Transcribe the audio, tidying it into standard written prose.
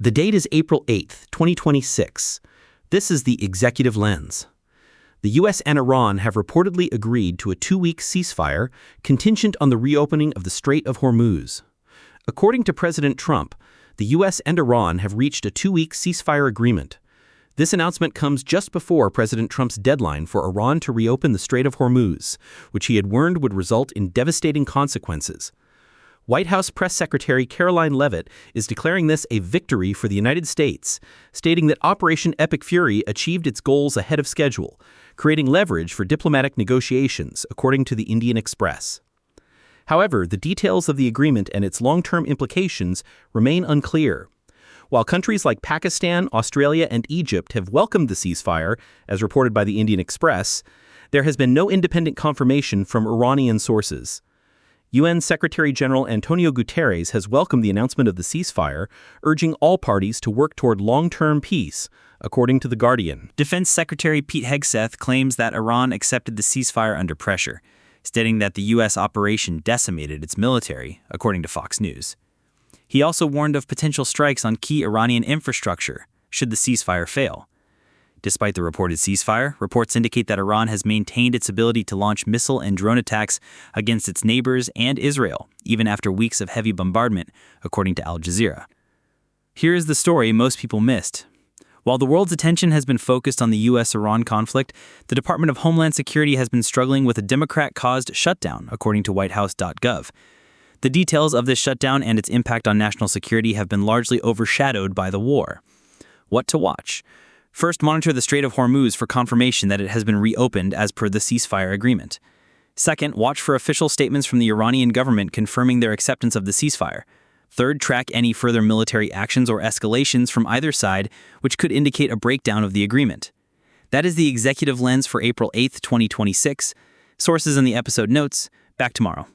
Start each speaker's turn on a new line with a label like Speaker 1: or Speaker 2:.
Speaker 1: The date is April 8th, 2026. This is the Executive Lens. The U.S. and Iran have reportedly agreed to a 2-week ceasefire contingent on the reopening of the Strait of Hormuz. According to President Trump, the U.S. and Iran have reached a 2-week ceasefire agreement. This announcement comes just before President Trump's deadline for Iran to reopen the Strait of Hormuz, which he had warned would result in devastating consequences. White House Press Secretary Caroline Leavitt is declaring this a victory for the United States, stating that Operation Epic Fury achieved its goals ahead of schedule, creating leverage for diplomatic negotiations, according to the Indian Express. However, the details of the agreement and its long-term implications remain unclear. While countries like Pakistan, Australia, and Egypt have welcomed the ceasefire, as reported by the Indian Express, there has been no independent confirmation from Iranian sources. UN Secretary General Antonio Guterres has welcomed the announcement of the ceasefire, urging all parties to work toward long-term peace, according to The Guardian.
Speaker 2: Defense Secretary Pete Hegseth claims that Iran accepted the ceasefire under pressure, stating that the U.S. operation decimated its military, according to Fox News. He also warned of potential strikes on key Iranian infrastructure should the ceasefire fail. Despite the reported ceasefire, reports indicate that Iran has maintained its ability to launch missile and drone attacks against its neighbors and Israel, even after weeks of heavy bombardment, according to Al Jazeera. Here is the story most people missed. While the world's attention has been focused on the U.S.-Iran conflict, the Department of Homeland Security has been struggling with a Democrat-caused shutdown, according to WhiteHouse.gov. The details of this shutdown and its impact on national security have been largely overshadowed by the war. What to watch? First, monitor the Strait of Hormuz for confirmation that it has been reopened as per the ceasefire agreement. Second, watch for official statements from the Iranian government confirming their acceptance of the ceasefire. Third, track any further military actions or escalations from either side, which could indicate a breakdown of the agreement. That is the Executive Lens for April 8th, 2026. Sources in the episode notes. Back tomorrow.